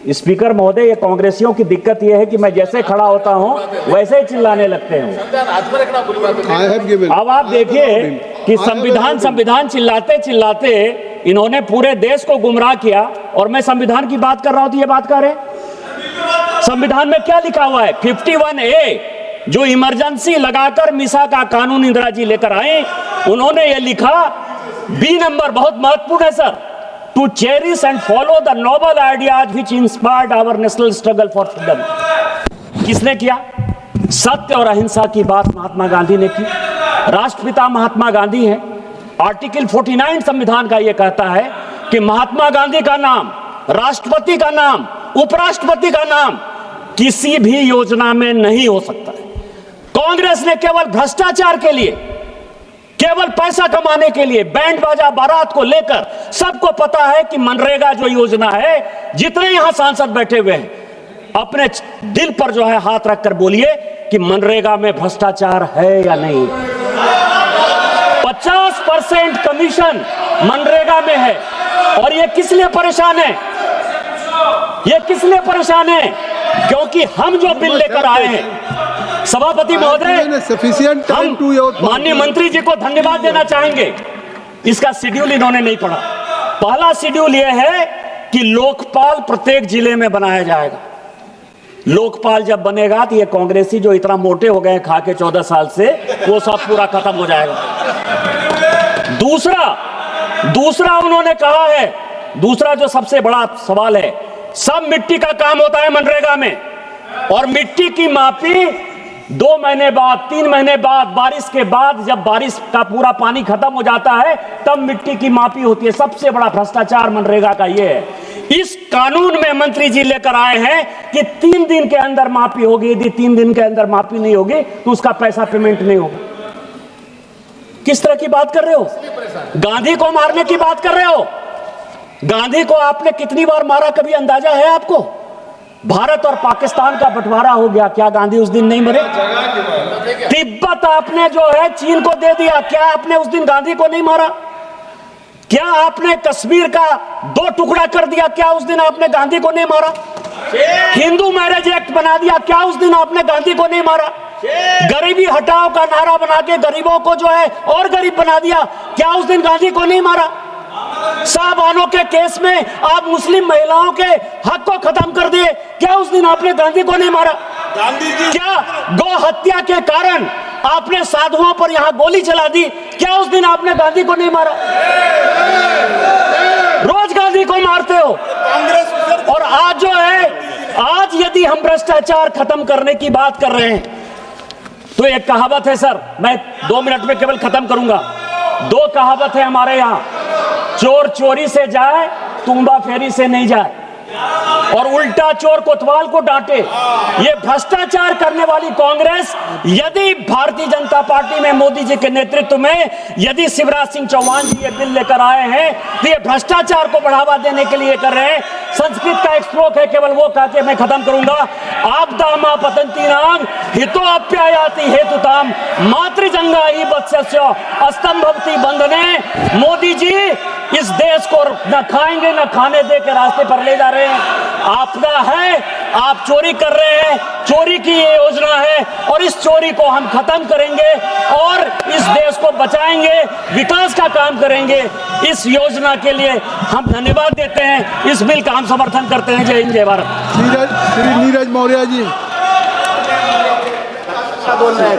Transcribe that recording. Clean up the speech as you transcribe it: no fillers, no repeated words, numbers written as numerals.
Speaker महोदय, ये कांग्रेसियों की दिक्कत ये है कि मैं जैसे खड़ा होता हूं वैसे ही चिल्लाने लगते हैं। अब आप देखिए कि संविधान चिल्लाते चिल्लाते इन्होंने पूरे देश को गुमराह किया, और मैं संविधान की बात कर रहा हूं तो ये बात कर रहे हैं। संविधान में क्या लिखा हुआ है? 51A, जो इमरजेंसी लगाकर मिसा का कानून इंदिरा जी लेकर आए, उन्होंने ये लिखा, बी नंबर बहुत महत्वपूर्ण है sir, to cherish and follow the noble ideas which inspired our national struggle for freedom. किसने किया? सत्य और अहिंसा की बात महात्मा गांधी ने की। राष्ट्रपिता महात्मा गांधी हैं। आर्टिकल 49 संविधान का यह कहता है कि महात्मा गांधी का नाम, राष्ट्रपति का नाम, उपराष्ट्रपति का नाम किसी भी योजना में नहीं हो सकता है। कांग्रेस ने केवल भ्रष्टाचार के लिए, केवल पैसा कमाने के लिए, बैंड बाजा बारात को लेकर, सबको पता है कि मनरेगा जो योजना है, जितने यहां सांसद बैठे हुए हैं, अपने दिल पर जो है हाथ रखकर बोलिए कि मनरेगा में भ्रष्टाचार है या नहीं। 50% कमीशन मनरेगा में है, और ये किस लिए परेशान है? ये किस लिए परेशान है? क्योंकि हम जो बिल लेकर आए हैं, सभापति महोदय, हम माननीय मंत्री जी को धन्यवाद देना चाहेंगे। इसका शेड्यूल इन्होंने नहीं पढ़ा। पहला शेड्यूल यह है कि लोकपाल प्रत्येक जिले में बनाया जाएगा। लोकपाल जब बनेगा तो ये कांग्रेसी जो इतना मोटे हो गए खा के 14 साल से, वो सब पूरा खत्म हो जाएगा। दूसरा उन्होंने कहा है, दूसरा जो सबसे बड़ा सवाल है, सब मिट्टी का काम होता है मनरेगा में, और मिट्टी की मापी 2 महीने बाद, 3 महीने बाद, बारिश के बाद, जब बारिश का पूरा पानी खत्म हो जाता है तब मिट्टी की मापी होती है। सबसे बड़ा भ्रष्टाचार मनरेगा का ये है। इस कानून में मंत्री जी लेकर आए हैं कि 3 दिन के अंदर मापी होगी, यदि 3 दिन के अंदर मापी नहीं होगी तो उसका पैसा पेमेंट नहीं होगा। किस तरह की बात कर रहे हो? गांधी को मारने की बात कर रहे हो? गांधी को आपने कितनी बार मारा, कभी अंदाजा है आपको? भारत और पाकिस्तान का बंटवारा हो गया, क्या गांधी उस दिन नहीं मरे? तिब्बत आपने जो है चीन को दे दिया, क्या आपने उस दिन गांधी को नहीं मारा? क्या आपने कश्मीर का 2 टुकड़ा कर दिया, क्या उस दिन आपने गांधी को नहीं मारा? हिंदू मैरिज एक्ट बना दिया, क्या उस दिन आपने गांधी को नहीं मारा? गरीबी हटाओ का नारा बना के गरीबों को जो है और गरीब बना दिया, क्या उस दिन गांधी को नहीं मारा? साहबानों के केस में आप मुस्लिम महिलाओं के हक को खत्म कर दिए, क्या उस दिन आपने गांधी को नहीं मारा? गांधी जी, क्या गौ हत्या के कारण आपने साधुओं पर यहां गोली चला दी, क्या उस दिन आपने गांधी को नहीं मारा? रोज गांधी को मारते हो। और आज जो है, आज यदि हम भ्रष्टाचार खत्म करने की बात कर रहे हैं तो एक कहावत है सर, मैं 2 मिनट में केवल खत्म करूंगा। 2 कहावत है हमारे यहां, चोर चोरी से जाए, तुम्बा फेरी से नहीं जाए, और उल्टा चोर कोतवाल को डांटे। ये भ्रष्टाचार करने वाली कांग्रेस, यदि भारतीय जनता पार्टी में मोदी जी के नेतृत्व में यदि शिवराज सिंह चौहान जी ये बिल लेकर आए हैं तो ये भ्रष्टाचार को बढ़ावा देने के लिए कर रहे हैं। संस्कृत का एक श्लोक है, केवल वो कह के मैं खत्म करूंगा, आपदा मा पतंती नाम हितो अप्यायाति हेतुताम मातृजंगा ही वत्स्य स्तंभवती बंधने। मोदी जी इस देश को न खाएंगे न खाने दे के रास्ते पर ले जा रहे हैं। आपदा है, आप चोरी कर रहे हैं, चोरी की ये योजना है, और इस चोरी को हम खत्म करेंगे और इस देश को बचाएंगे, विकास का काम करेंगे। इस योजना के लिए हम धन्यवाद देते हैं, इस बिल का हम समर्थन करते हैं। जय हिंद, जय भारत। श्री नीरज मौर्य जी बोल रहे हैं।